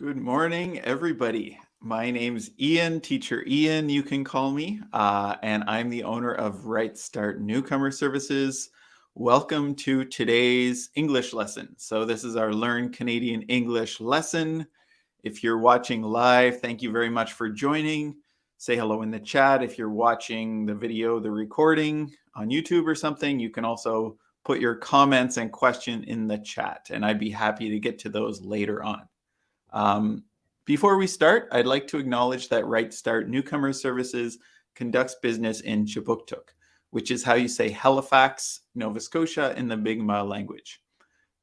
Good morning, everybody. My name's Ian, Teacher Ian, you can call me, and I'm the owner of Right Start Newcomer Services. Welcome to today's English lesson. So this is our Learn Canadian English lesson. If you're watching live, thank you very much for joining. Say hello in the chat. If you're watching the video, the recording on YouTube or something, you can also put your comments and question in the chat, and I'd be happy to get to those later on. Before we start, I'd like to acknowledge that Right Start Newcomer Services conducts business in Chipuktuk, which is how you say Halifax, Nova Scotia in the Mi'kmaq language.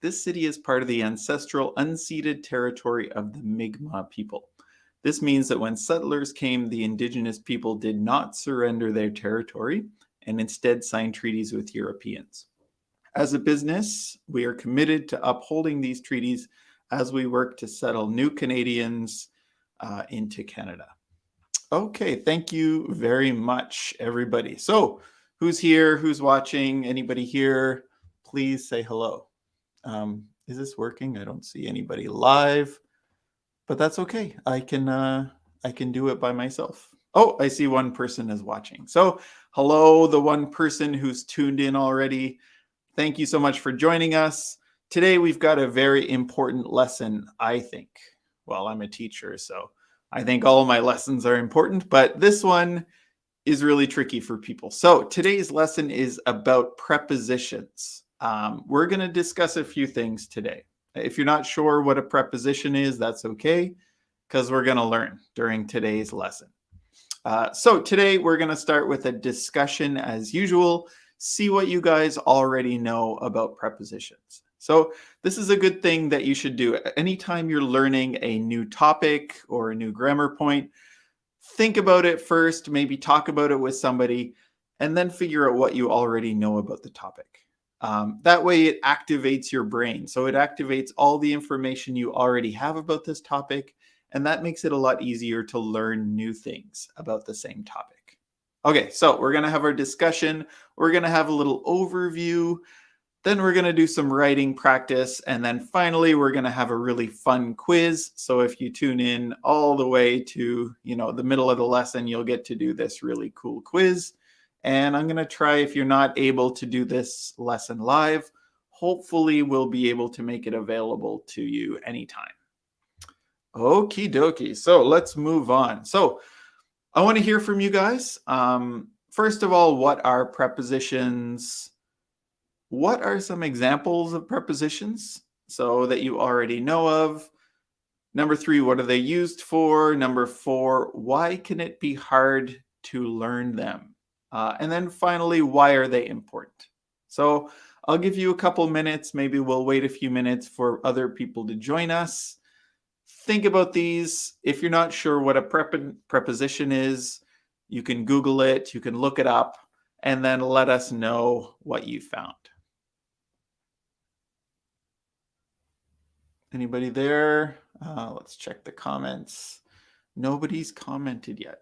This city is part of the ancestral unceded territory of the Mi'kmaq people. This means that when settlers came, the Indigenous people did not surrender their territory and instead signed treaties with Europeans. As a business, we are committed to upholding these treaties as we work to settle new Canadians into Canada. Okay, thank you very much, everybody. So who's here? Who's watching? Anybody here? Please say hello. Is this working? I don't see anybody live, but that's okay. I can do it by myself. Oh, I see one person is watching. So hello, the one person who's tuned in already. Thank you so much for joining us. Today, we've got a very important lesson, I think. Well, I'm a teacher, so I think all of my lessons are important, but this one is really tricky for people. So today's lesson is about prepositions. We're going to discuss a few things today. If you're not sure what a preposition is, that's okay, because we're going to learn during today's lesson. So today, we're going to start with a discussion as usual, see what you guys already know about prepositions. So this is a good thing that you should do. Anytime you're learning a new topic or a new grammar point, think about it first, maybe talk about it with somebody, and then figure out what you already know about the topic. That way it activates your brain. So it activates all the information you already have about this topic, and that makes it a lot easier to learn new things about the same topic. Okay, so we're going to have our discussion. We're going to have a little overview. Then we're going to do some writing practice. And then finally, we're going to have a really fun quiz. So if you tune in all the way to, the middle of the lesson, you'll get to do this really cool quiz. And I'm going to try, if you're not able to do this lesson live, hopefully we'll be able to make it available to you anytime. Okie dokie. So let's move on. So I want to hear from you guys. First of all, what are prepositions? What are some examples of prepositions so that you already know of? Number 3, what are they used for? Number 4, why can it be hard to learn them? And then finally, why are they important? So I'll give you a couple minutes. Maybe we'll wait a few minutes for other people to join us. Think about these. If you're not sure what a preposition is, you can Google it, you can look it up, and then let us know what you found. Anybody there? Let's check the comments. Nobody's commented yet.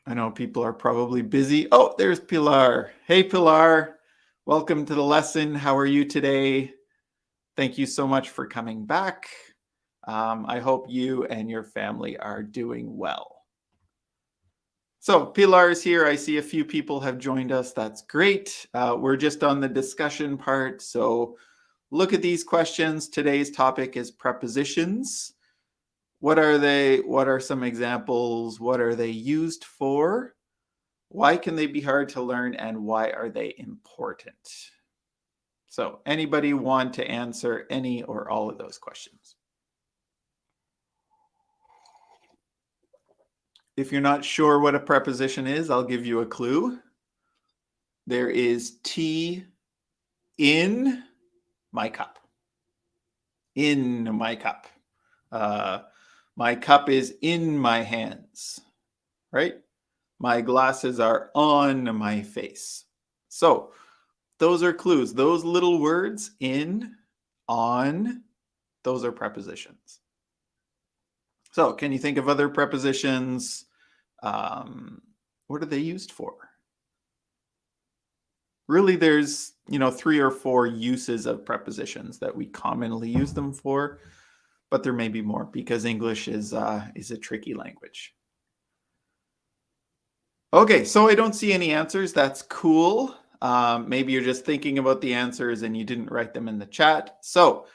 I know people are probably busy. Oh, there's Pilar. Hey, Pilar. Welcome to the lesson. How are you today? Thank you so much for coming back. I hope you and your family are doing well. So Pilar is here. I see a few people have joined us. That's great. We're just on the discussion part. So look at these questions. Today's topic is prepositions. What are they? What are some examples? What are they used for? Why can they be hard to learn? And why are they important? So anybody want to answer any or all of those questions? If you're not sure what a preposition is, I'll give you a clue. There is tea in my cup. In my cup. My cup is in my hands, right? My glasses are on my face. So those are clues. Those little words, in, on, those are prepositions. So can you think of other prepositions? What are they used for? Really, there's 3 or 4 uses of prepositions that we commonly use them for. but there may be more because English is a tricky language. Okay, so I don't see any answers. That's cool. Maybe you're just thinking about the answers and you didn't write them in the chat. So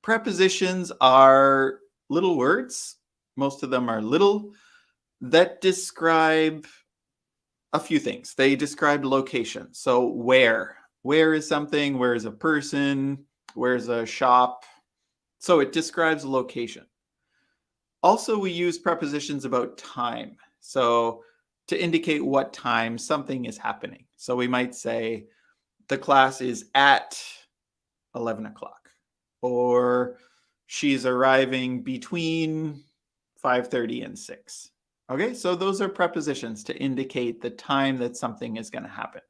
prepositions are little words. Most of them are little that describe a few things. They describe location. So where is something? Where is a person? Where's a shop? So it describes location. Also, we use prepositions about time. So to indicate what time something is happening. So we might say the class is at 11 o'clock, or she's arriving between 5:30 and 6. Okay, so those are prepositions to indicate the time that something is going to happen.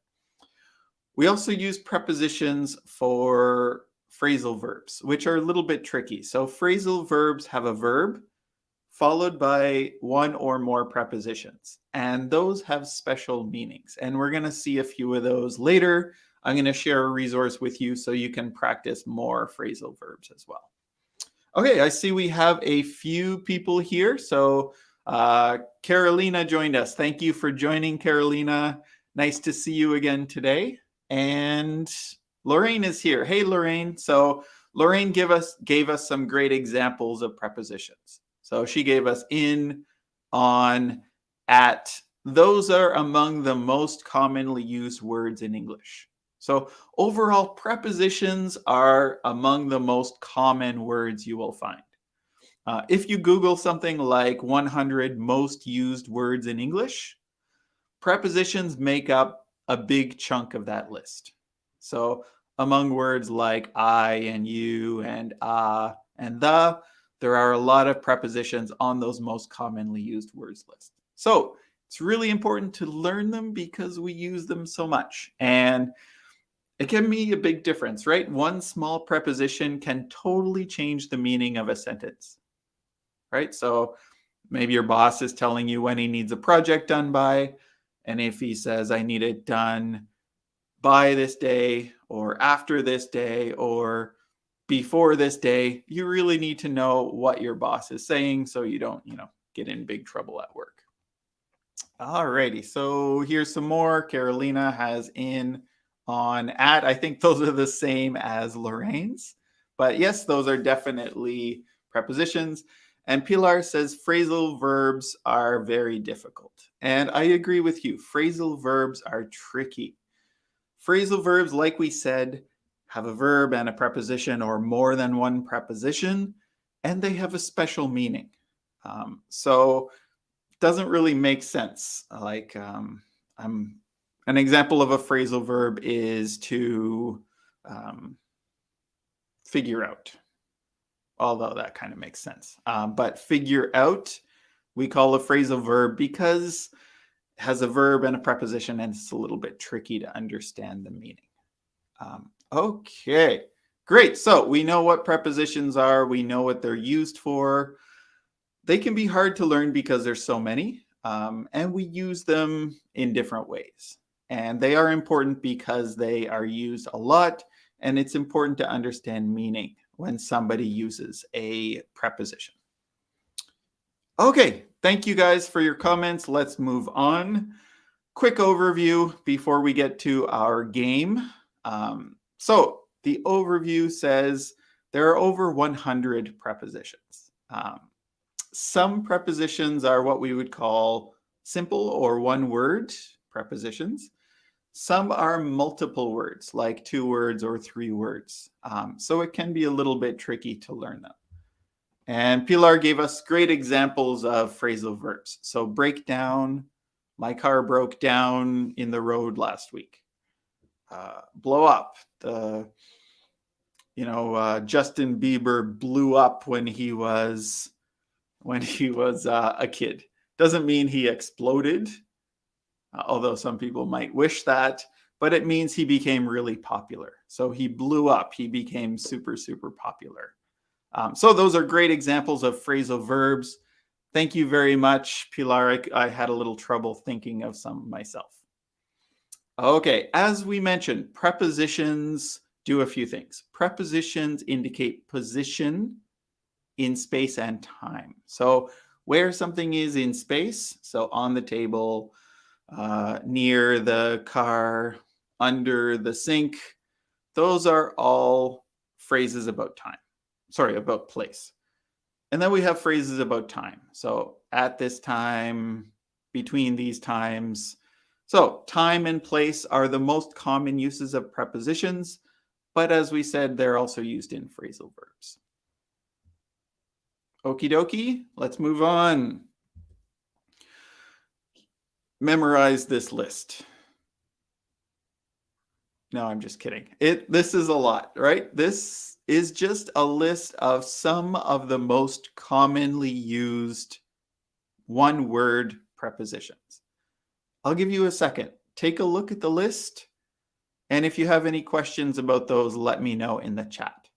We also use prepositions for phrasal verbs, which are a little bit tricky. So phrasal verbs have a verb followed by one or more prepositions, and those have special meanings. And we're going to see a few of those later. I'm going to share a resource with you so you can practice more phrasal verbs as well. Okay, I see we have a few people here. So Carolina joined us. Thank you for joining, Carolina. Nice to see you again today. And Lorraine is here. Hey, Lorraine. So Lorraine gave us some great examples of prepositions. So she gave us in, on, at. Those are among the most commonly used words in English. So overall, prepositions are among the most common words you will find. If you Google something like 100 most used words in English, prepositions make up a big chunk of that list. So among words like I and you and and the, there are a lot of prepositions on those most commonly used words list. So it's really important to learn them because we use them so much. And it can be a big difference, right? One small preposition can totally change the meaning of a sentence, right? So maybe your boss is telling you when he needs a project done by, and if he says, I need it done by this day, or after this day, or before this day, you really need to know what your boss is saying so you don't, get in big trouble at work. Alrighty, so here's some more. Carolina has in, on, at. I think those are the same as Lorraine's. But yes, those are definitely prepositions. And Pilar says phrasal verbs are very difficult. And I agree with you. Phrasal verbs are tricky. Phrasal verbs, like we said, have a verb and a preposition or more than one preposition, and they have a special meaning. So it doesn't really make sense. Like an example of a phrasal verb is to figure out, although that kind of makes sense. But figure out, we call a phrasal verb because it has a verb and a preposition, and it's a little bit tricky to understand the meaning. Okay, great. So we know what prepositions are. We know what they're used for. They can be hard to learn because there's so many, and we use them in different ways. And they are important because they are used a lot, and it's important to understand meaning when somebody uses a preposition. Okay, thank you guys for your comments. Let's move on. Quick overview before we get to our game. So the overview says there are over 100 prepositions. Some prepositions are what we would call simple or one-word prepositions. Some are multiple words, like 2 words or 3 words. So it can be a little bit tricky to learn them. And Pilar gave us great examples of phrasal verbs. So break down, my car broke down in the road last week. Blow up, Justin Bieber blew up when he was a kid. Doesn't mean he exploded, although some people might wish that, but it means he became really popular. So he blew up, he became super, super popular. So those are great examples of phrasal verbs. Thank you very much, Pilar. I had a little trouble thinking of some myself. Okay, as we mentioned, prepositions do a few things. Prepositions indicate position in space and time. So where something is in space, so on the table, near the car, under the sink, those are all phrases about time. Sorry, about place. And then we have phrases about time. So at this time, between these times. So time and place are the most common uses of prepositions, but as we said, they're also used in phrasal verbs. Okie dokie, let's move on. Memorize this list. No, I'm just kidding. This is a lot, right? This is just a list of some of the most commonly used one-word prepositions. I'll give you a second. Take a look at the list, and if you have any questions about those, let me know in the chat.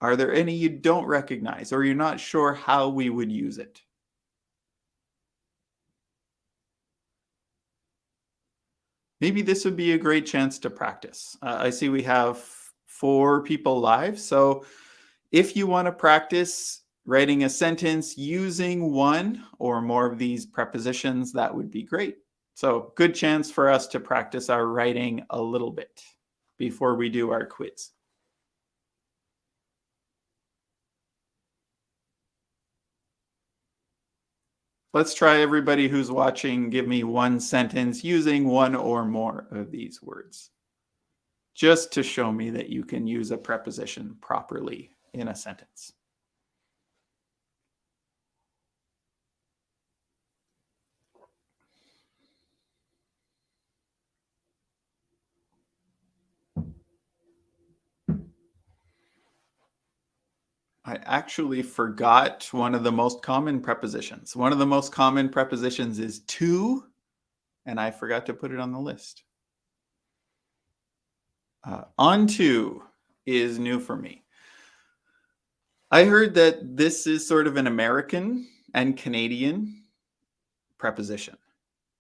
Are there any you don't recognize or you're not sure how we would use it? Maybe this would be a great chance to practice. I see we have 4 people live. So if you want to practice writing a sentence using one or more of these prepositions, that would be great. So good chance for us to practice our writing a little bit before we do our quiz. Let's try everybody who's watching, give me one sentence using one or more of these words, just to show me that you can use a preposition properly in a sentence. I actually forgot one of the most common prepositions. One of the most common prepositions is to, and I forgot to put it on the list. Onto is new for me. I heard that this is sort of an American and Canadian preposition.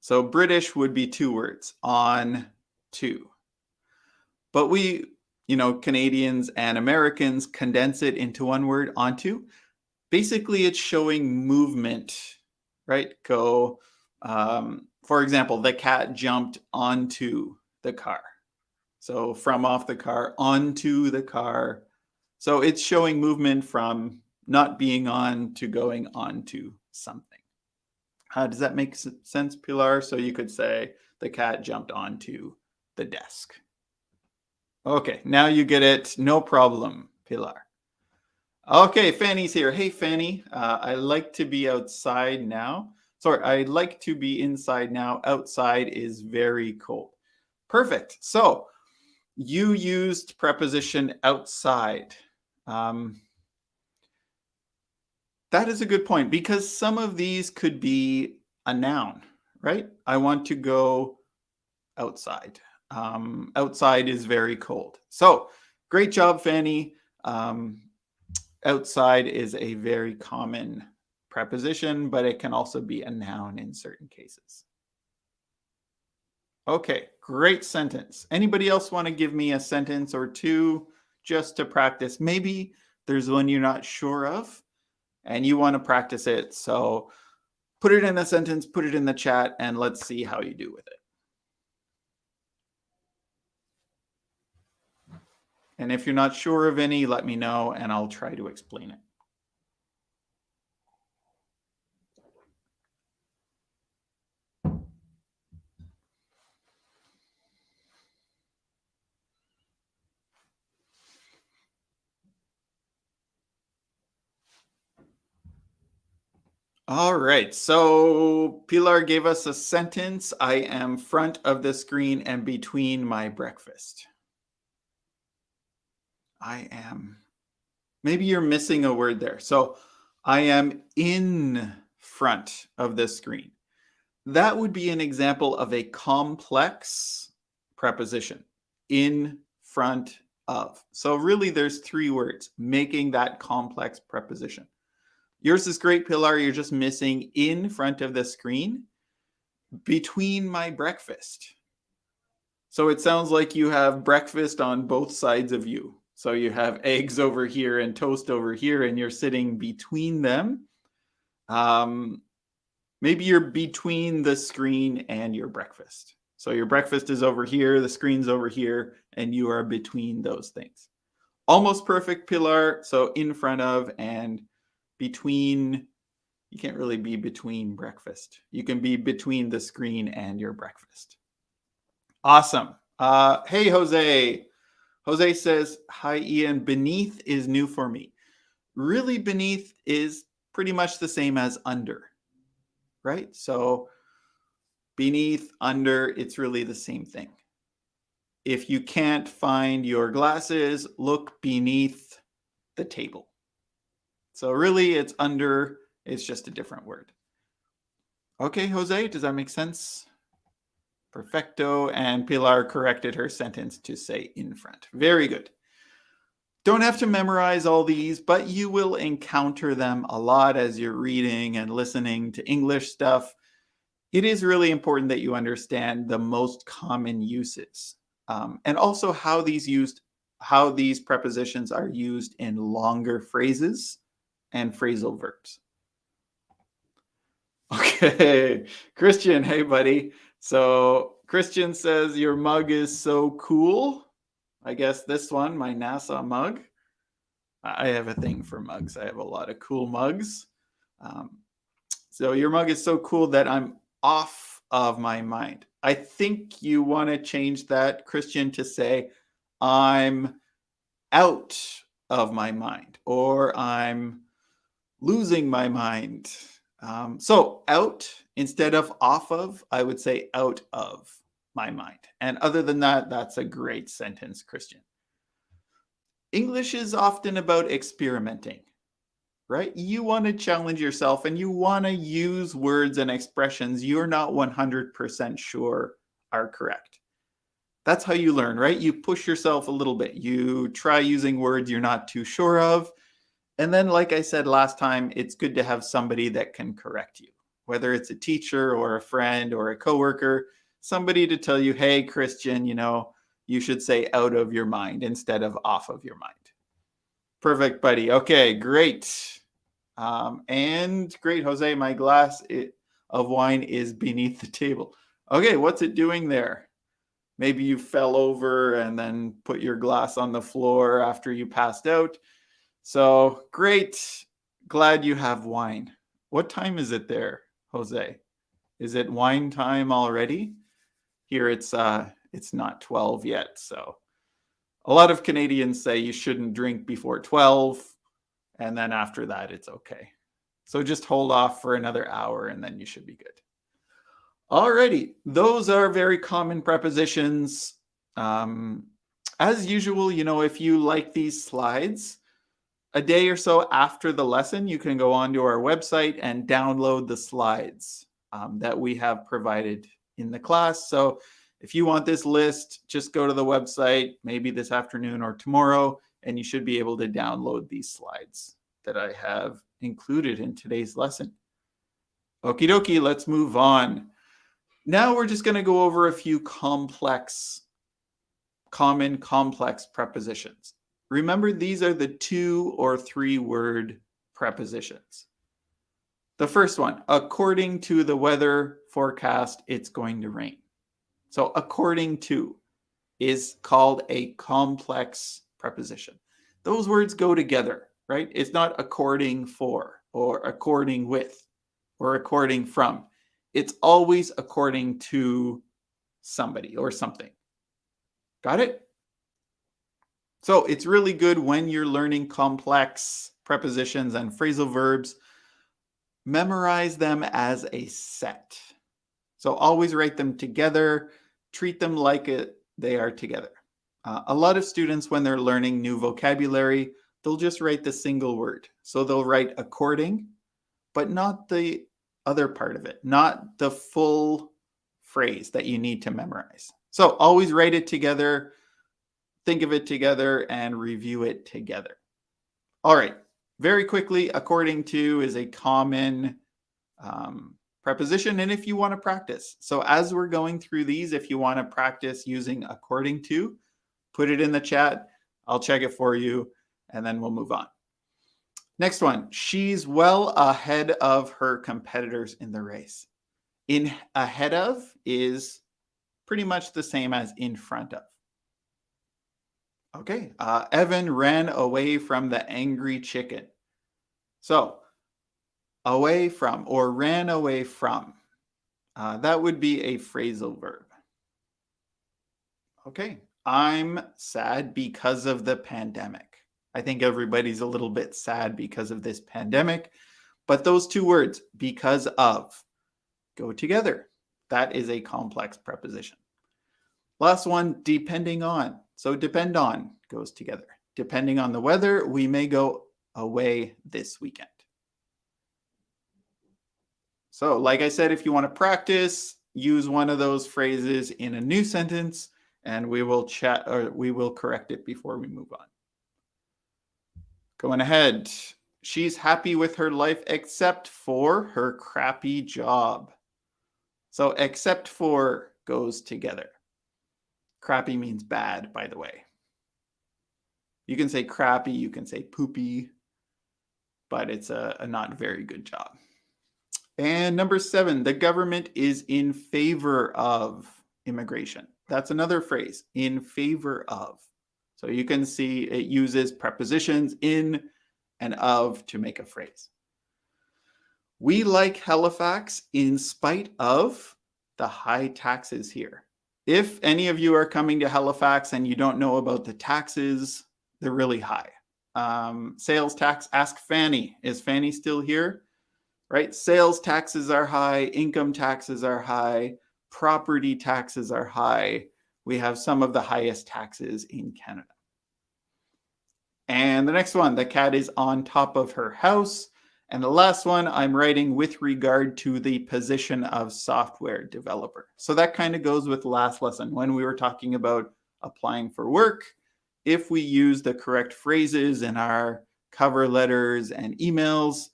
So British would be 2 words, on to. But we, Canadians and Americans condense it into one word, onto. Basically, it's showing movement, right? For example, the cat jumped onto the car. So from off the car, onto the car. So it's showing movement from not being on to going on to something. Does that make sense, Pilar? So you could say the cat jumped onto the desk. Okay, now you get it. No problem, Pilar. Okay, Fanny's here. Hey, Fanny. I like to be outside now. Sorry, I'd like to be inside now. Outside is very cold. Perfect. So you used preposition outside. That is a good point because some of these could be a noun, right? I want to go outside. Outside is very cold. So great job, Fanny. Outside is a very common preposition, but it can also be a noun in certain cases. Okay, great sentence. Anybody else want to give me a sentence or two just to practice? Maybe there's one you're not sure of and you want to practice it. So put it in a sentence, put it in the chat, and let's see how you do with it. And if you're not sure of any, let me know and I'll try to explain it. All right, so Pilar gave us a sentence. I am front of the screen and between my breakfast. I am. Maybe you're missing a word there. So I am in front of the screen. That would be an example of a complex preposition, in front of. So really there's 3 words making that complex preposition. Yours is great, Pilar. You're just missing in front of the screen, between my breakfast. So it sounds like you have breakfast on both sides of you. So you have eggs over here and toast over here, and you're sitting between them. Maybe you're between the screen and your breakfast. So your breakfast is over here, the screen's over here, and you are between those things. Almost perfect, Pilar. So in front of and between. You can't really be between breakfast. You can be between the screen and your breakfast. Awesome. Hey, Jose. Jose says, hi, Ian. Beneath is new for me. Really, beneath is pretty much the same as under, right? So beneath, under, it's really the same thing. If you can't find your glasses, look beneath the table. So really, it's under. It's just a different word. Okay, Jose, does that make sense? Perfecto. And Pilar corrected her sentence to say in front. Very good. Don't have to memorize all these, but you will encounter them a lot as you're reading and listening to English stuff. It is really important that you understand the most common uses, and also how these prepositions are used in longer phrases and phrasal verbs. Okay, Christian, hey buddy. So Christian says your mug is so cool. I guess this one, my NASA mug. I have a thing for mugs. I have a lot of cool mugs. So your mug is so cool that I'm off of my mind. I think you want to change that, Christian, to say I'm out of my mind, or I'm losing my mind. So out instead of off of, I would say out of my mind. And other than that, that's a great sentence, Christian. English is often about experimenting, right? You want to challenge yourself and you want to use words and expressions you're not 100% sure are correct. That's how you learn, right? You push yourself a little bit. You try using words you're not too sure of. And then, like I said last time, it's good to have somebody that can correct you, whether it's a teacher or a friend or a coworker, somebody to tell you, hey, Christian, you should say out of your mind instead of off of your mind. Perfect, buddy. Okay, great. And great, Jose, my glass of wine is beneath the table. Okay, what's it doing there? Maybe you fell over and then put your glass on the floor after you passed out. So great. Glad you have wine. What time is it there, Jose? Is it wine time already? Here it's not 12 yet. So a lot of Canadians say you shouldn't drink before 12, and then after that it's okay. So just hold off for another hour and then you should be good. Alrighty, those are very common prepositions. As usual, if you like these slides, a day or so after the lesson, you can go onto our website and download the slides that we have provided in the class. So if you want this list, just go to the website, maybe this afternoon or tomorrow, and you should be able to download these slides that I have included in today's lesson. Okie dokie, let's move on. Now we're just going to go over a few common complex prepositions. Remember, these are the 2 or 3 word prepositions. The first one, according to the weather forecast, it's going to rain. So according to is called a complex preposition. Those words go together, right? It's not according for, or according with, or according from. It's always according to somebody or something. Got it? So it's really good when you're learning complex prepositions and phrasal verbs, memorize them as a set. So always write them together, treat them like they are together. A lot of students, when they're learning new vocabulary, they'll just write the single word. So they'll write according, but not the other part of it, not the full phrase that you need to memorize. So always write it together, think of it together, and review it together. All right, very quickly, according to is a common preposition, and if you want to practice. So as we're going through these, if you want to practice using according to, put it in the chat. I'll check it for you, and then we'll move on. Next one, she's well ahead of her competitors in the race. In ahead of is pretty much the same as in front of. Okay, Evan ran away from the angry chicken. So, away from or ran away from, that would be a phrasal verb. Okay, I'm sad because of the pandemic. I think everybody's a little bit sad because of this pandemic, but those two words, because of, go together. That is a complex preposition. Last one, depending on. So depend on goes together. Depending on the weather, we may go away this weekend. So like I said, if you want to practice, use one of those phrases in a new sentence, and we will chat or we will correct it before we move on. Going ahead, she's happy with her life except for her crappy job. So except for goes together. Crappy means bad, by the way. You can say crappy, you can say poopy, but it's a not very good job. And number 7, the government is in favor of immigration. That's another phrase, in favor of. So you can see it uses prepositions in and of to make a phrase. We like Halifax in spite of the high taxes here. If any of you are coming to Halifax and you don't know about the taxes, they're really high. Sales tax, ask Fanny. Is Fanny still here? Right? Sales taxes are high, income taxes are high, property taxes are high. We have some of the highest taxes in Canada. And the next one, the cat is on top of her house. And the last one, I'm writing with regard to the position of software developer. So that kind of goes with last lesson when we were talking about applying for work. If we use the correct phrases in our cover letters and emails,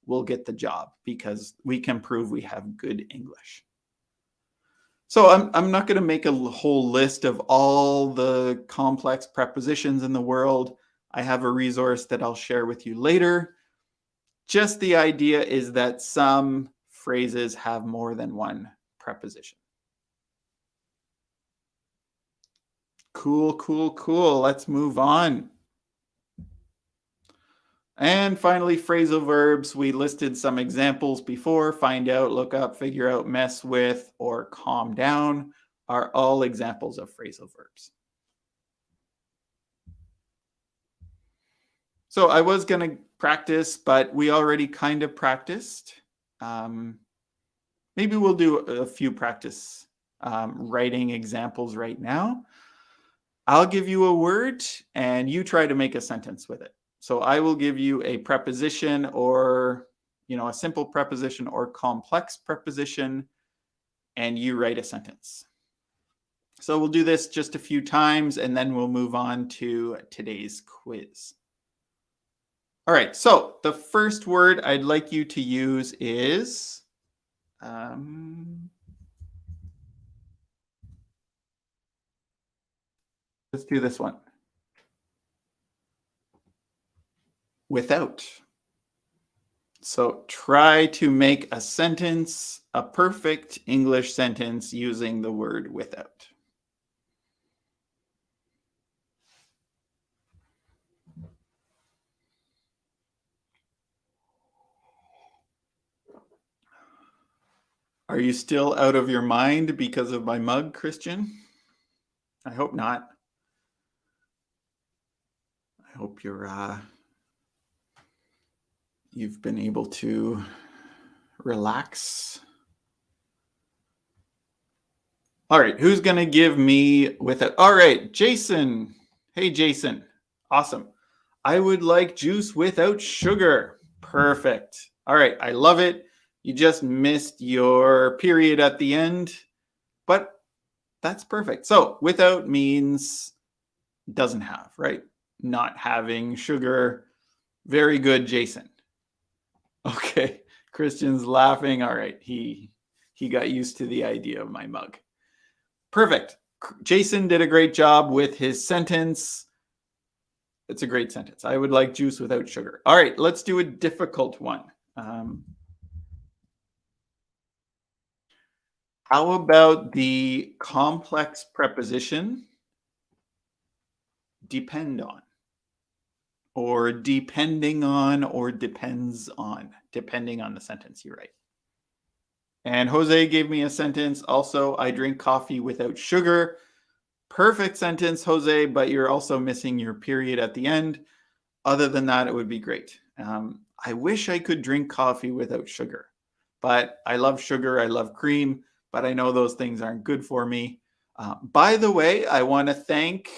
we'll get the job because we can prove we have good English. So I'm not going to make a whole list of all the complex prepositions in the world. I have a resource that I'll share with you later. Just the idea is that some phrases have more than one preposition. Cool, cool, cool. Let's move on. And finally, phrasal verbs. We listed some examples before. Find out, look up, figure out, mess with, or calm down are all examples of phrasal verbs. So I was going to practice, but we already kind of practiced. Maybe we'll do a few practice writing examples right now. I'll give you a word and you try to make a sentence with it. So I will give you a preposition or, a simple preposition or complex preposition, and you write a sentence. So we'll do this just a few times and then we'll move on to today's quiz. All right, so the first word I'd like you to use is let's do this one. Without. So try to make a sentence, a perfect English sentence using the word without. Are you still out of your mind because of my mug, Christian? I hope not. I hope you've been able to relax. All right, who's going to give me without? All right, Jason. Hey, Jason. Awesome. I would like juice without sugar. Perfect. All right, I love it. You just missed your period at the end, but that's perfect. So without means doesn't have, right? Not having sugar. Very good, Jason. Okay, Christian's laughing. All right, he got used to the idea of my mug. Perfect. Jason did a great job with his sentence. It's a great sentence. I would like juice without sugar. All right, let's do a difficult one. How about the complex preposition depend on, or depending on, or depends on, depending on the sentence you write. And Jose gave me a sentence also, I drink coffee without sugar. Perfect sentence, Jose, but you're also missing your period at the end. Other than that, it would be great. I wish I could drink coffee without sugar, but I love sugar, I love cream, but I know those things aren't good for me. By the way, I want to thank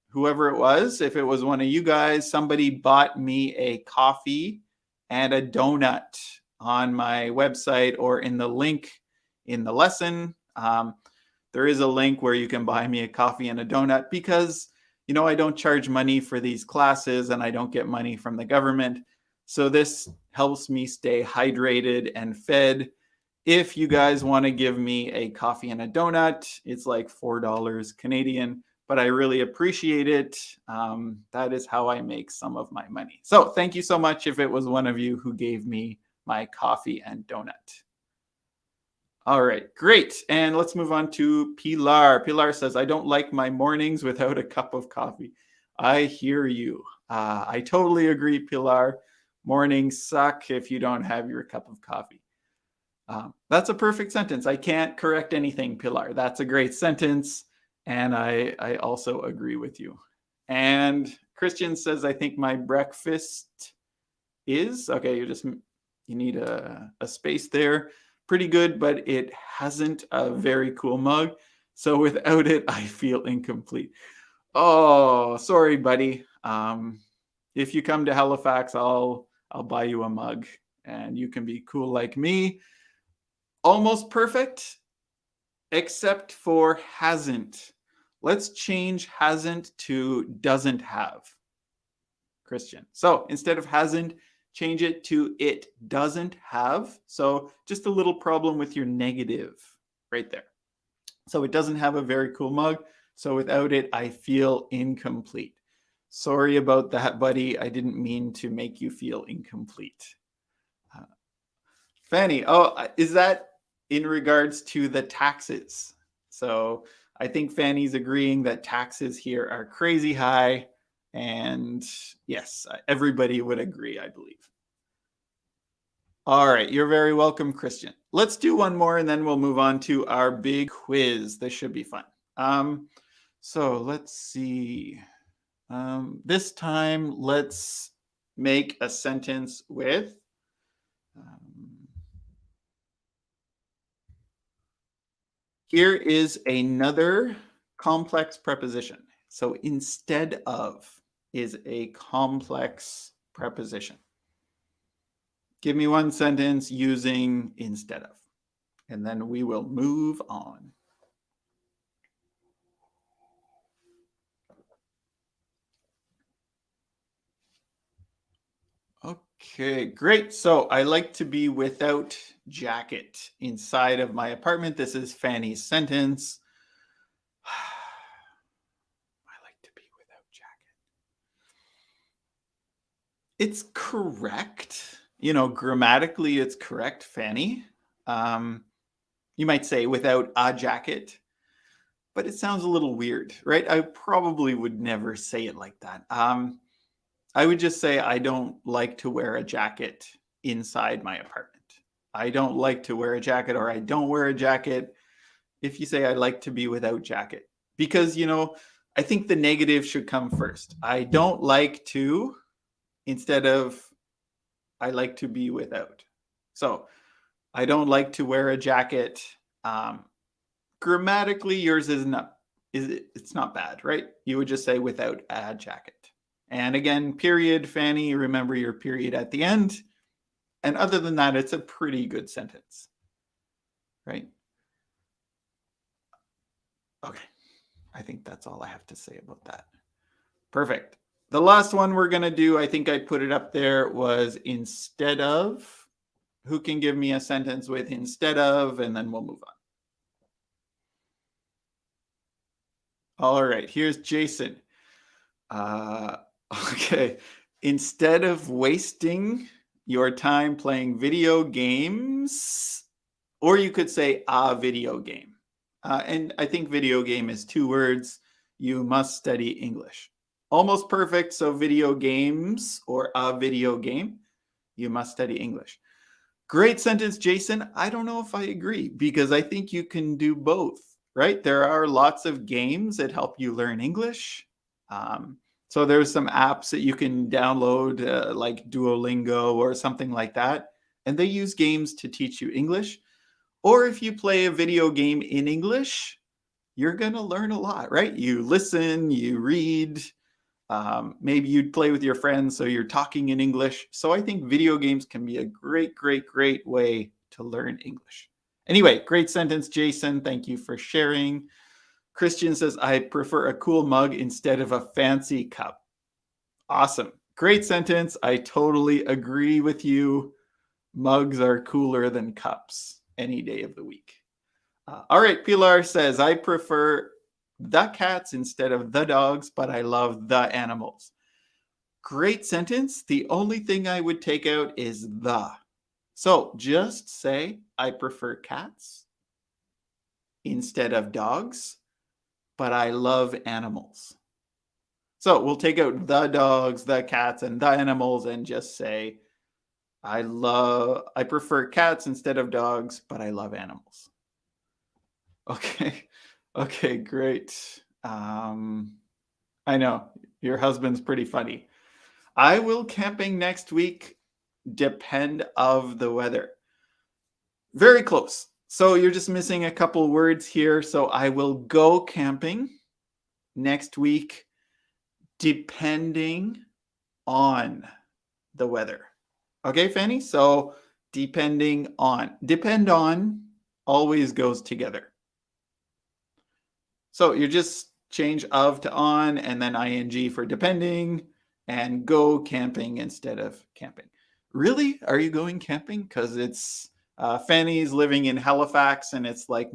whoever it was. If it was one of you guys, somebody bought me a coffee and a donut on my website or in the link in the lesson. There is a link where you can buy me a coffee and a donut because, you know, I don't charge money for these classes and I don't get money from the government. So this helps me stay hydrated and fed. If you guys want to give me a coffee and a donut, it's like $4 Canadian, but I really appreciate it. That is how I make some of my money. So thank you so much if it was one of you who gave me my coffee and donut. All right, great. And let's move on to Pilar. Pilar says, I don't like my mornings without a cup of coffee. I hear you. I totally agree, Pilar. Mornings suck if you don't have your cup of coffee. That's a perfect sentence. I can't correct anything, Pilar. That's a great sentence. And I also agree with you. And Christian says, I think my breakfast is, okay, you need a space there. Pretty good, but it hasn't a very cool mug. So without it, I feel incomplete. Oh, sorry, buddy. If you come to Halifax, I'll buy you a mug and you can be cool like me. Almost perfect, except for hasn't. Let's change hasn't to doesn't have, Christian. So instead of hasn't, change it to it doesn't have. So just a little problem with your negative right there. So it doesn't have a very cool mug. So without it, I feel incomplete. Sorry about that, buddy. I didn't mean to make you feel incomplete. Fanny, oh, is that in regards to the taxes? So I think Fanny's agreeing that taxes here are crazy high. And yes, everybody would agree, I believe. All right, you're very welcome, Christian. Let's do one more and then we'll move on to our big quiz. This should be fun. So let's see. This time, let's make a sentence with here is another complex preposition. So instead of is a complex preposition. Give me one sentence using instead of, and then we will move on. Okay, great. So I like to be without jacket inside of my apartment. This is Fanny's sentence. I like to be without jacket. It's correct. You know, grammatically, it's correct, Fanny. You might say without a jacket, but it sounds a little weird, right? I probably would never say it like that. I would just say I don't like to wear a jacket inside my apartment. I don't like to wear a jacket, or I don't wear a jacket. If you say I like to be without jacket, because, you know, I think the negative should come first. I don't like to, instead of I like to be without. So I don't like to wear a jacket. Grammatically, yours is not, it's not bad, right? You would just say without a jacket. And again, period, Fanny, remember your period at the end. And other than that, it's a pretty good sentence, right? Okay, I think that's all I have to say about that. Perfect. The last one we're going to do, I think I put it up there, was instead of. Who can give me a sentence with instead of, and then we'll move on. All right, here's Jason. Okay. Instead of wasting your time playing video games, or you could say a video game. And I think video game is 2 words. You must study English. Almost perfect. So video games or a video game, you must study English. Great sentence, Jason. I don't know if I agree because I think you can do both, right? There are lots of games that help you learn English. Um, so there's some apps that you can download, like Duolingo or something like that, and they use games to teach you English. Or if you play a video game in English, you're going to learn a lot, right? You listen, you read, maybe you'd play with your friends, so you're talking in English. So I think video games can be a great, great, great way to learn English. Anyway, great sentence, Jason. Thank you for sharing. Christian says, I prefer a cool mug instead of a fancy cup. Awesome. Great sentence. I totally agree with you. Mugs are cooler than cups any day of the week. All right, Pilar says, I prefer the cats instead of the dogs, but I love the animals. Great sentence. The only thing I would take out is the. So just say, I prefer cats instead of dogs, but I love animals. So we'll take out the dogs, the cats, and the animals and just say, I prefer cats instead of dogs, but I love animals. Okay. Okay, great. I know your husband's pretty funny. I will camping next week, depend of the weather. Very close. So you're just missing a couple words here. So I will go camping next week, depending on the weather. Okay, Fanny? So depend on always goes together. So you just change of to on and then ing for depending and go camping instead of camping. Really? Are you going camping? Because it's Fanny's living in Halifax and it's like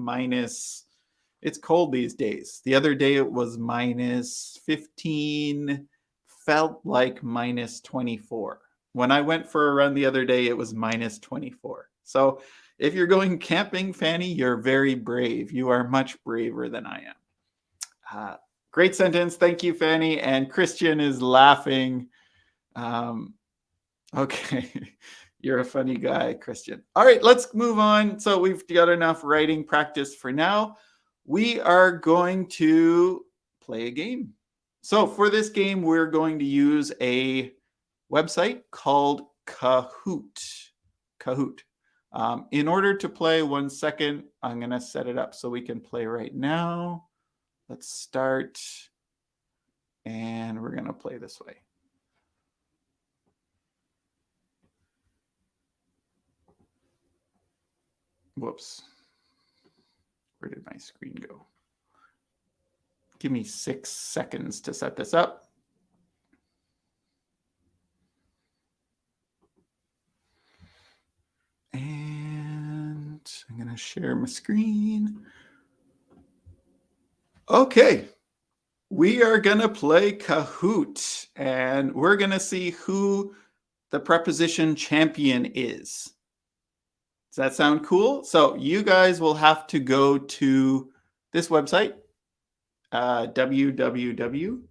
it's cold these days. The other day it was minus 15, felt like minus 24. When I went for a run the other day, it was minus 24. So if you're going camping, Fanny, you're very brave. You are much braver than I am. Great sentence. Thank you, Fanny. And Christian is laughing. Okay. You're a funny guy, Christian. All right, let's move on. So we've got enough writing practice for now. We are going to play a game. So for this game, we're going to use a website called Kahoot. Kahoot. In order to play, 1 second, I'm going to set it up so we can play right now. Let's start, and we're going to play this way. Whoops. Where did my screen go? Give me 6 seconds to set this up. And I'm going to share my screen. Okay. We are going to play Kahoot, and we're going to see who the preposition champion is. Does that sound cool? So you guys will have to go to this website, www.kahoot.it.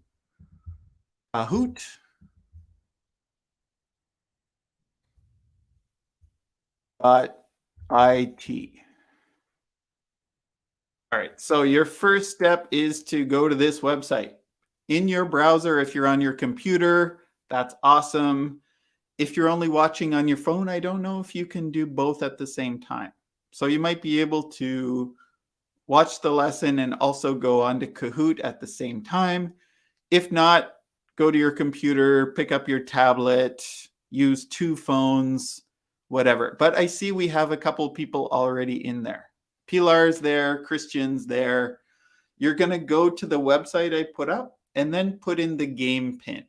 All right, so your first step is to go to this website. In your browser, if you're on your computer, that's awesome. If you're only watching on your phone, I don't know if you can do both at the same time. So you might be able to watch the lesson and also go on to Kahoot at the same time. If not, go to your computer, pick up your tablet, use 2 phones, whatever. But I see we have a couple people already in there. Pilar's there, Christian's there. You're going to go to the website I put up and then put in the game pin.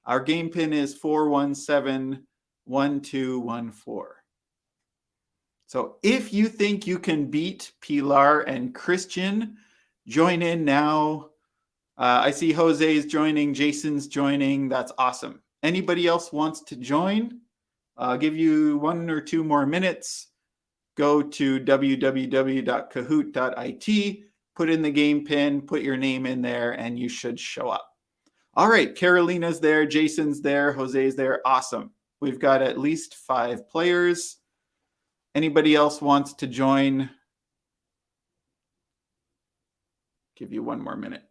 Our game pin is 4171214. So if you think you can beat Pilar and Christian, join in now. I see Jose's joining, Jason's joining. That's awesome. Anybody else wants to join? I'll give you 1 or 2 more minutes. Go to www.kahoot.it, put in the game pin, put your name in there, and you should show up. All right, Carolina's there, Jason's there, Jose's there. Awesome. We've got at least 5 players. Anybody else wants to join? Give you 1 more minute.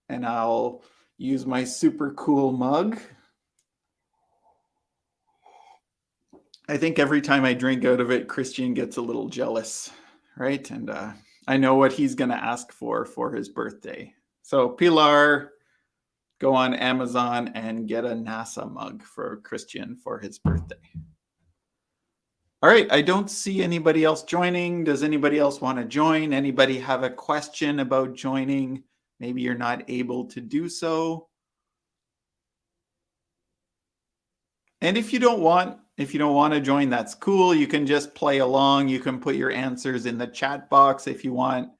And I'll use my super cool mug. I think every time I drink out of it, Christian gets a little jealous, right? And I know what he's going to ask for his birthday. So Pilar, go on Amazon and get a NASA mug for Christian for his birthday. All right, I don't see anybody else joining. Does anybody else want to join? Anybody have a question about joining? Maybe you're not able to do so. And if you don't want to join, that's cool. You can just play along. You can put your answers in the chat box if you want,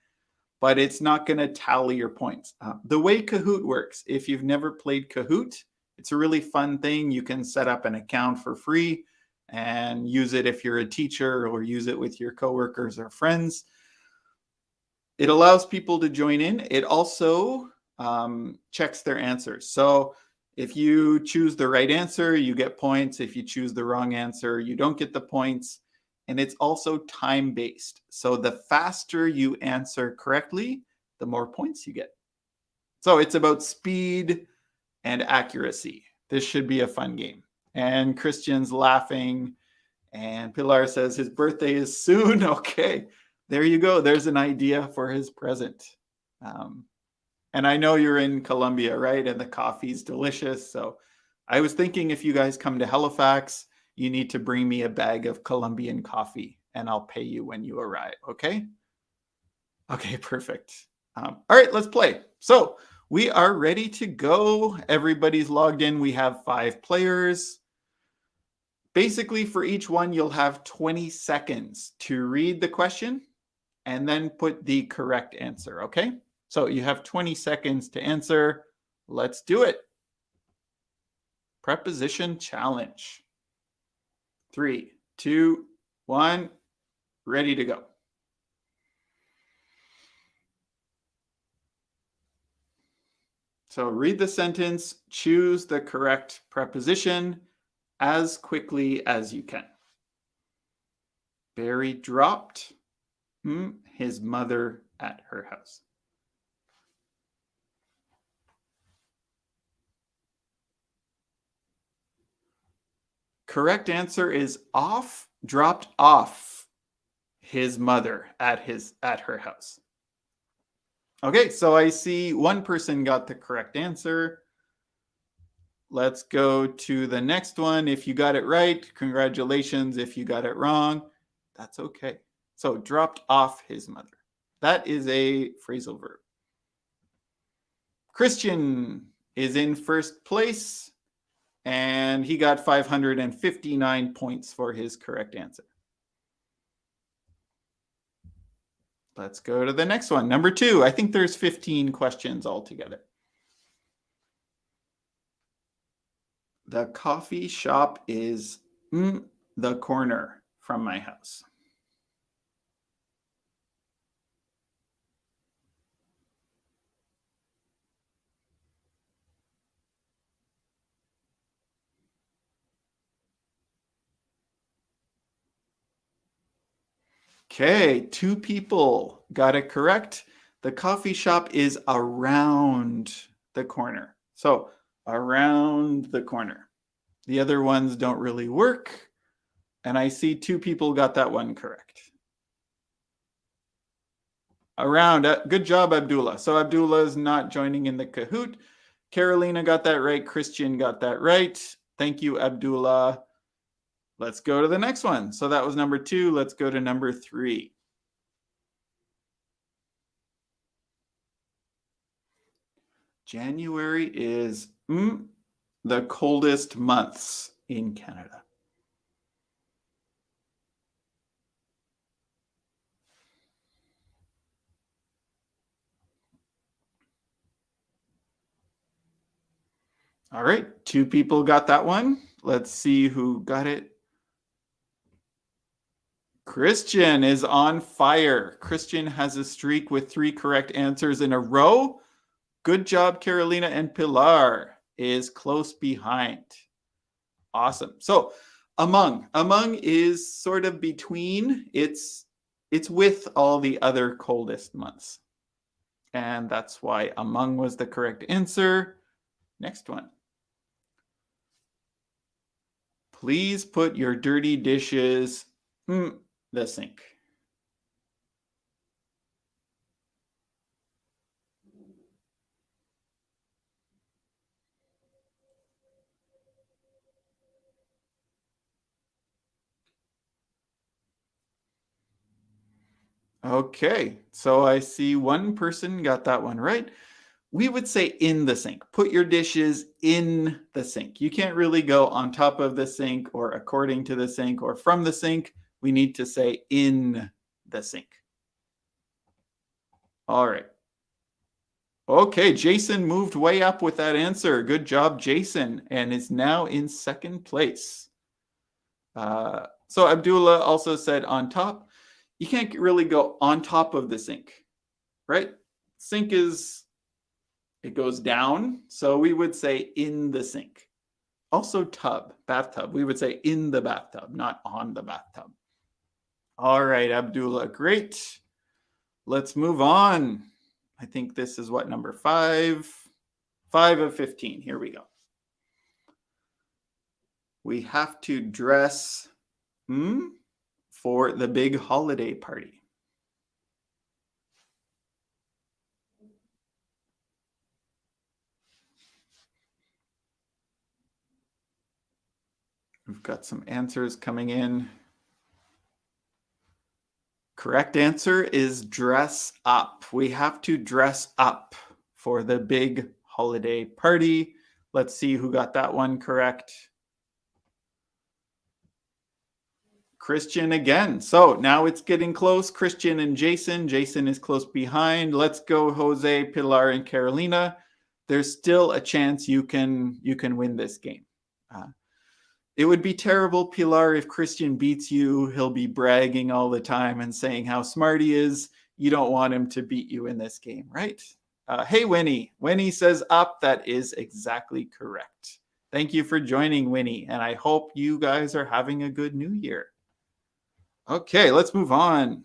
but it's not going to tally your points. The way Kahoot works, if you've never played Kahoot, it's a really fun thing. You can set up an account for free and use it if you're a teacher, or use it with your coworkers or friends. It allows people to join in. It also checks their answers. So if you choose the right answer, you get points. If you choose the wrong answer, you don't get the points. And it's also time-based. So the faster you answer correctly, the more points you get. So it's about speed and accuracy. This should be a fun game. And Christian's laughing, and Pilar says his birthday is soon. Okay, there you go. There's an idea for his present. And I know you're in Colombia, right? And the coffee's delicious. So I was thinking, if you guys come to Halifax, you need to bring me a bag of Colombian coffee, and I'll pay you when you arrive. Okay? Okay, perfect. All right, let's play. So we are ready to go. Everybody's logged in. We have 5 players. Basically, for each one, you'll have 20 seconds to read the question and then put the correct answer, okay? So you have 20 seconds to answer. Let's do it. Preposition challenge. 3, 2, 1, ready to go. So read the sentence, choose the correct preposition as quickly as you can. Barry dropped his mother at her house. Correct answer is off, dropped off his mother at her house. Okay, so I see one person got the correct answer. Let's go to the next one. If you got it right, congratulations. If you got it wrong, that's okay. So dropped off his mother. That is a phrasal verb. Christian is in first place, and he got 559 points for his correct answer. Let's go to the next one. Number 2. I think there's 15 questions altogether. The coffee shop is the corner from my house. Okay, 2 people got it correct. The coffee shop is around the corner. So around the corner. The other ones don't really work. And I see 2 people got that one correct. Around. Good job, Abdullah. So Abdullah is not joining in the Kahoot. Carolina got that right. Christian got that right. Thank you, Abdullah. Let's go to the next one. So that was number 2. Let's go to number 3. January is the coldest months in Canada. All right, 2 people got that one. Let's see who got it. Christian is on fire. Christian has a streak with 3 correct answers in a row. Good job, Carolina, and Pilar is close behind. Awesome. So among is sort of between. It's with all the other coldest months. And that's why among was the correct answer. Next one. Please put your dirty dishes in the sink. Okay, so I see one person got that one right. We would say in the sink. Put your dishes in the sink. You can't really go on top of the sink or according to the sink or from the sink. We need to say in the sink. All right. Okay, Jason moved way up with that answer. Good job, Jason, and is now in second place. So Abdullah also said on top. You can't really go on top of the sink, right? Sink it goes down, so we would say in the sink. Also tub, bathtub. We would say in the bathtub, not on the bathtub. All right, Abdullah, great. Let's move on. I think this is what, number 5? 5 of 15. Here we go. We have to dress for the big holiday party. We've got some answers coming in. Correct answer is dress up. We have to dress up for the big holiday party. Let's see who got that one correct. Christian again. So now it's getting close. Christian and Jason. Jason is close behind. Let's go, Jose, Pilar, and Carolina. There's still a chance you can win this game. It would be terrible, Pilar, if Christian beats you. He'll be bragging all the time and saying how smart he is. You don't want him to beat you in this game, right? Hey, Winnie. Winnie says up. That is exactly correct. Thank you for joining, Winnie, and I hope you guys are having a good new year. Okay, let's move on.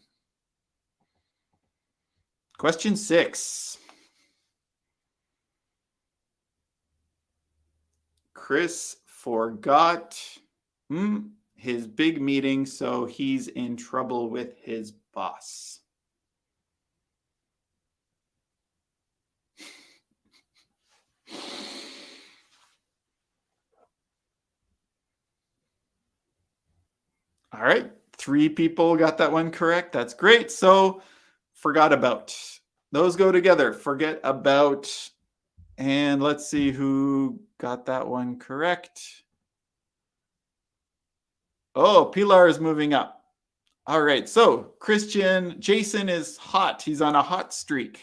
Question 6. Chris forgot his big meeting, so he's in trouble with his boss. All right, 3 people got that one correct. That's great. So forgot about. Those go together. Forget about. And let's see who got that one correct. Oh, Pilar is moving up. All right, so Jason is hot. He's on a hot streak.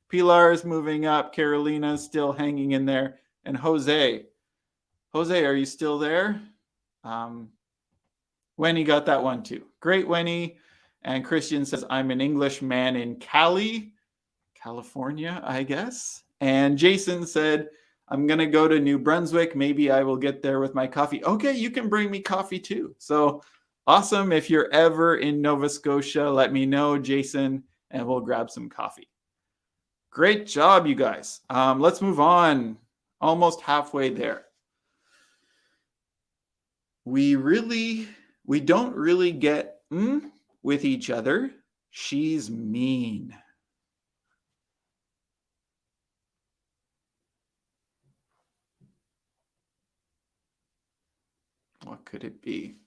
Pilar is moving up. Carolina is still hanging in there. And Jose, are you still there? Wenny got that one too. Great, Wenny. And Christian says, I'm an Englishman in California, I guess. And Jason said, I'm going to go to New Brunswick. Maybe I will get there with my coffee. Okay, you can bring me coffee too. So awesome. If you're ever in Nova Scotia, let me know, Jason, and we'll grab some coffee. Great job, you guys. Let's move on. Almost halfway there. We don't really get with each other. She's mean. What could it be?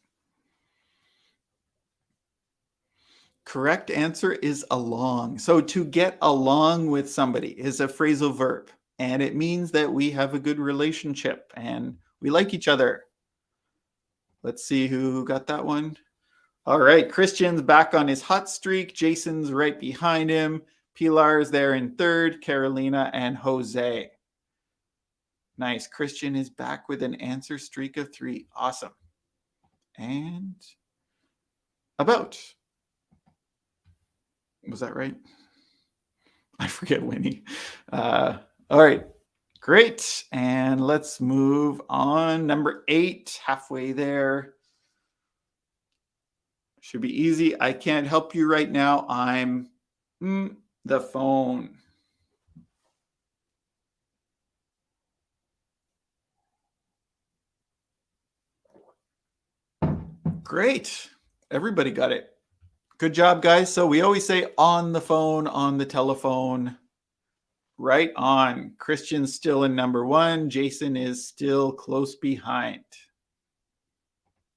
Correct answer is along. So to get along with somebody is a phrasal verb, and it means that we have a good relationship and we like each other. Let's see who got that one. All right, Christian's back on his hot streak. Jason's right behind him. Pilar's there in third, Carolina and Jose. Nice. Christian is back with an answer streak of 3. Awesome. And about. Was that right? I forget Winnie. All right. Great. And let's move on. Number 8, halfway there. Should be easy. I can't help you right now. I'm the phone. Great. Everybody got it. Good job, guys. So we always say on the phone, on the telephone. Right on. Christian's still in number 1. Jason is still close behind.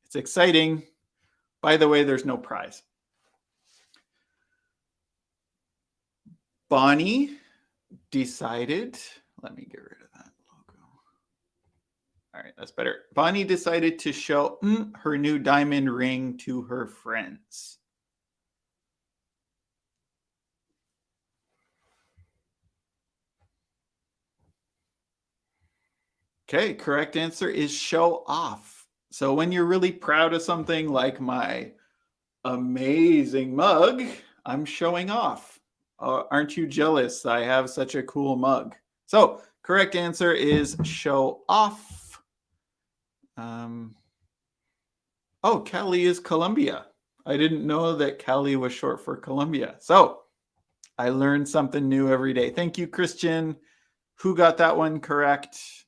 It's exciting. By the way, there's no prize. Bonnie decided, let me get rid of that logo. All right, that's better. Bonnie decided to show her new diamond ring to her friends. Okay, correct answer is show off. So when you're really proud of something like my amazing mug, I'm showing off. Aren't you jealous? I have such a cool mug. So correct answer is show off. Oh, Cali is Columbia. I didn't know that Cali was short for Columbia. So I learned something new every day. Thank you, Christian. Who got that one correct?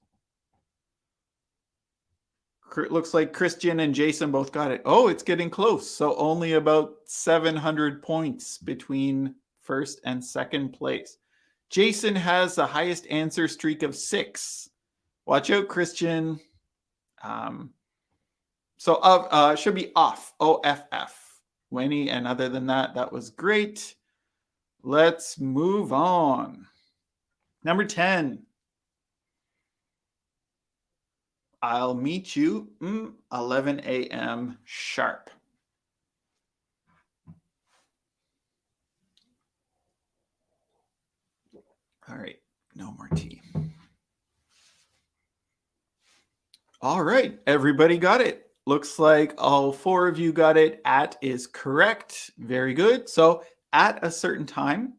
Looks like Christian and Jason both got it. Oh, it's getting close. So only about 700 points between first and second place. Jason has the highest answer streak of 6. Watch out, Christian. Should be off. O-F-F. Winnie, and other than that, that was great. Let's move on. Number 10. I'll meet you 11 a.m. sharp. All right, no more tea. All right, everybody got it. Looks like all 4 of you got it. At is correct. Very good. So at a certain time,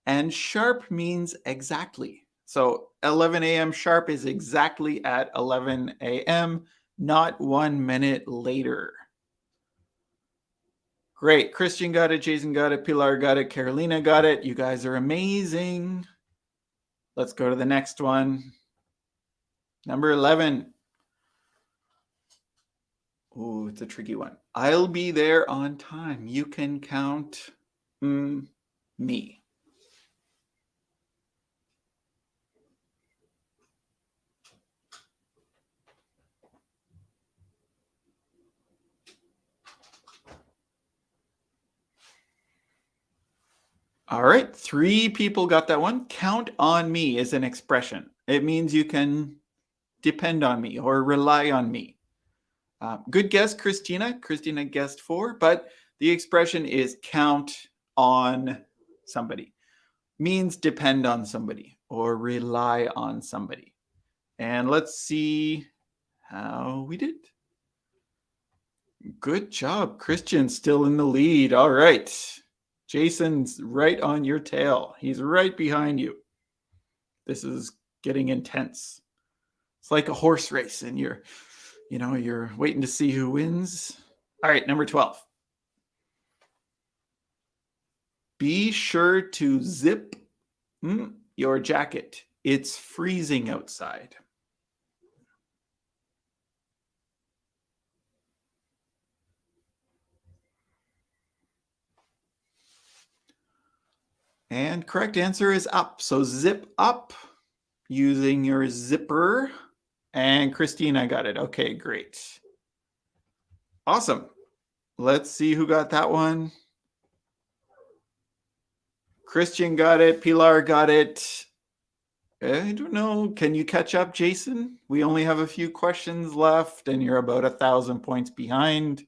and sharp means exactly. So 11 a.m. sharp is exactly at 11 a.m., not 1 minute later. Great. Christian got it. Jason got it. Pilar got it. Carolina got it. You guys are amazing. Let's go to the next one. Number 11. Ooh, it's a tricky one. I'll be there on time. You can count me. All right, 3 people got that one. Count on me is an expression. It means you can depend on me or rely on me. Good guess, Christina. Christina guessed 4, but the expression is count on somebody. Means depend on somebody or rely on somebody. And let's see how we did. Good job. Christian's still in the lead. All right. Jason's right on your tail. He's right behind you. This is getting intense. It's like a horse race and you're waiting to see who wins. All right, number 12. Be sure to zip your jacket. It's freezing outside. And correct answer is up. So zip up using your zipper. And Christina got it. Okay, great. Awesome. Let's see who got that one. Christian got it. Pilar got it. I don't know. Can you catch up, Jason? We only have a few questions left and you're about 1,000 points behind.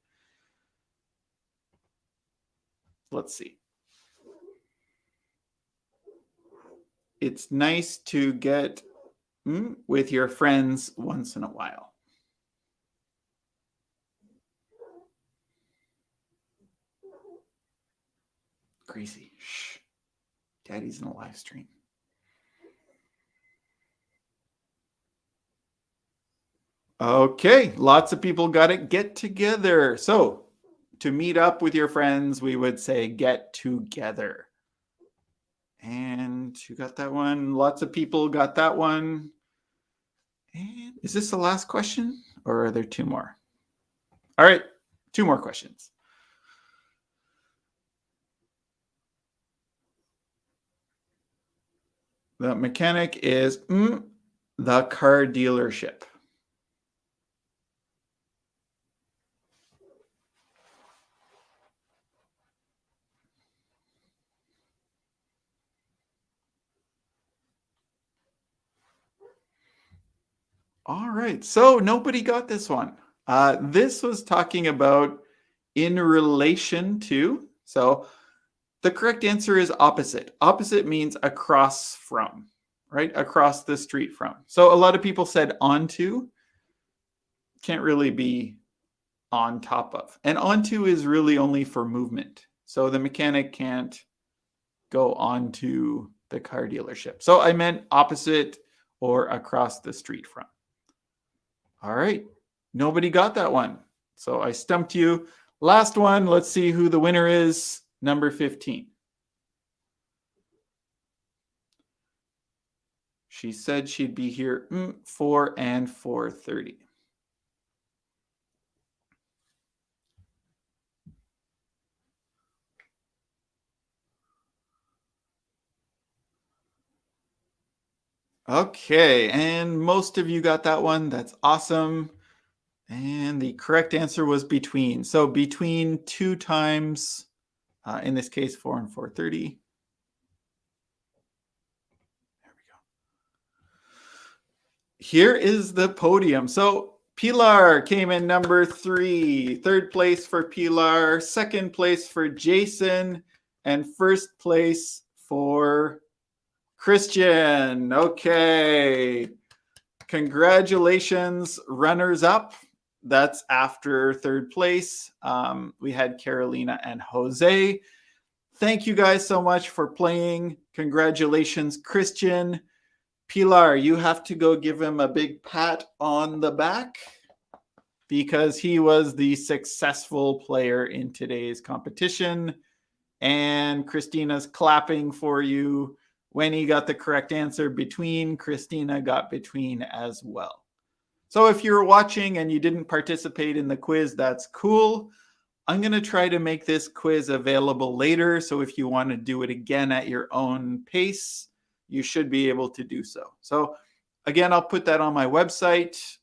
Let's see. It's nice to get with your friends once in a while. Gracie, shh. Daddy's in a live stream. Okay, lots of people got it. Get together. So to meet up with your friends, we would say get together. And who got that one? Lots of people got that one. And is this the last question or are there two more? All right, two more questions. The mechanic is the car dealership. All right, so nobody got this one. This was talking about in relation to. So the correct answer is opposite. Opposite means across from, right? Across the street from. So a lot of people said onto. Can't really be on top of. And onto is really only for movement. So the mechanic can't go onto the car dealership. So I meant opposite or across the street from. All right. Nobody got that one. So I stumped you. Last one. Let's see who the winner is. Number 15. She said she'd be here 4 and 4:30. Okay, and most of you got that one. That's awesome. And the correct answer was between. So between 2 times, in this case, 4 and 4:30. There we go. Here is the podium. So Pilar came in number 3. Third place for Pilar. Second place for Jason. And first place for Christian. Okay. Congratulations, runners up. That's after third place. We had Carolina and Jose. Thank you guys so much for playing. Congratulations, Christian. Pilar, you have to go give him a big pat on the back because he was the successful player in today's competition. And Christina's clapping for you. When he got the correct answer between, Christina got between as well. So if you're watching and you didn't participate in the quiz, that's cool. I'm going to try to make this quiz available later. So if you want to do it again at your own pace, you should be able to do so. So again, I'll put that on my website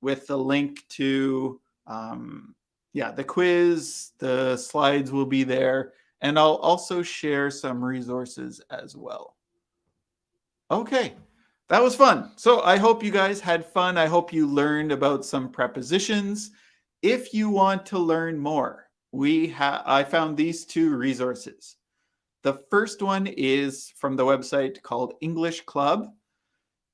with the link to, the quiz. The slides will be there. And I'll also share some resources as well. Okay, that was fun. So I hope you guys had fun. I hope you learned about some prepositions. If you want to learn more, I found these 2 resources. The first one is from the website called English Club.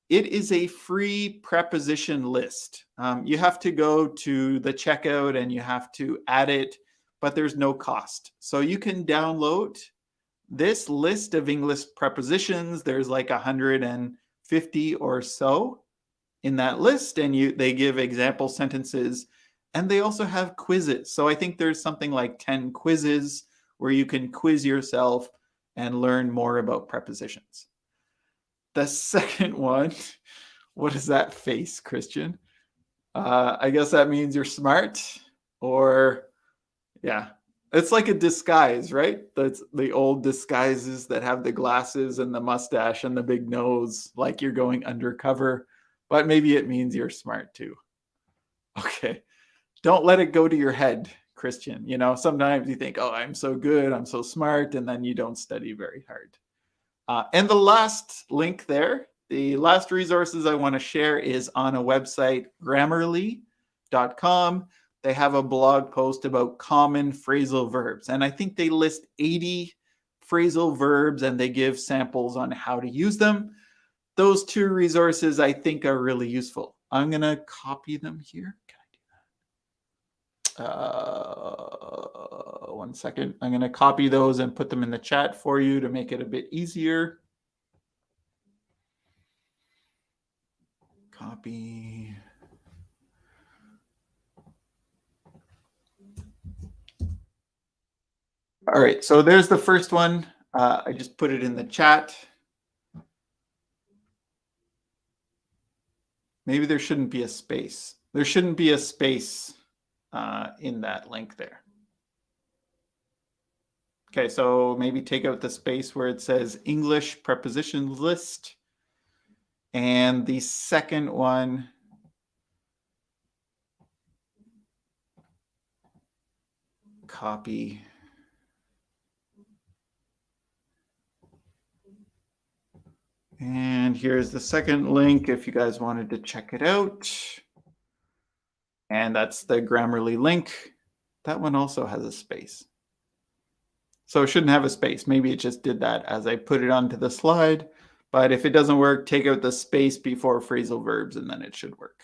It is a free preposition list. You have to go to the checkout and you have to add it, but there's no cost. So you can download this list of English prepositions. There's like 150 or so in that list, and they give example sentences, and they also have quizzes. So I think there's something like 10 quizzes where you can quiz yourself and learn more about prepositions. The second one, what is that face, Christian? I guess that means you're smart, or yeah. It's like a disguise, right? That's the old disguises that have the glasses and the mustache and the big nose, like you're going undercover. But maybe it means you're smart too. Okay. Don't let it go to your head, Christian. You know, sometimes you think, oh, I'm so good, I'm so smart, and then you don't study very hard. And the last link there, the last resources I want to share is on a website, grammarly.com. They have a blog post about common phrasal verbs. And I think they list 80 phrasal verbs and they give samples on how to use them. those two resources I think are really useful. I'm going to copy them here. Can I do that? 1 second. I'm going to copy those and put them in the chat for you to make it a bit easier. Copy. All right, so there's the first one. I just put it in the chat. Maybe there shouldn't be a space. There shouldn't be a space in that link there. Okay, so maybe take out the space where it says English prepositions list. And the second one, copy. And here's the second link if you guys wanted to check it out. And that's the Grammarly link. That one also has a space. So it shouldn't have a space. Maybe it just did that as I put it onto the slide. But if it doesn't work, take out the space before phrasal verbs and then it should work.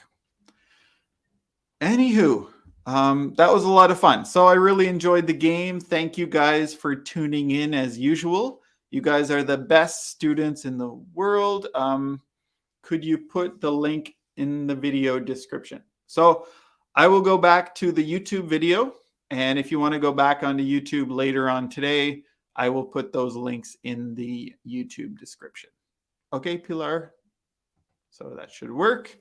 Anywho, that was a lot of fun. So I really enjoyed the game. Thank you guys for tuning in as usual. You guys are the best students in the world. Could you put the link in the video description? So I will go back to the YouTube video. And if you want to go back onto YouTube later on today, I will put those links in the YouTube description. Okay, Pilar? So that should work.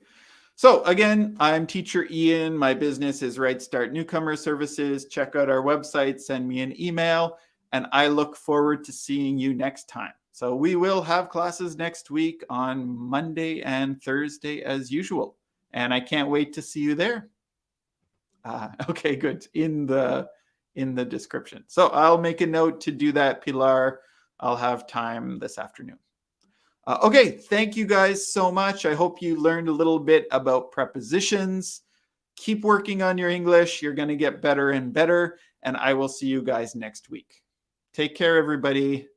So again, I'm Teacher Ian. My business is Right Start Newcomer Services. Check out our website, send me an email, and I look forward to seeing you next time. So we will have classes next week on Monday and Thursday as usual. And I can't wait to see you there. Okay, good. In the description. So I'll make a note to do that, Pilar. I'll have time this afternoon. Okay, thank you guys so much. I hope you learned a little bit about prepositions. Keep working on your English. You're going to get better and better. And I will see you guys next week. Take care, everybody.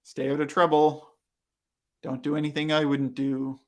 Stay out of trouble. Don't do anything I wouldn't do.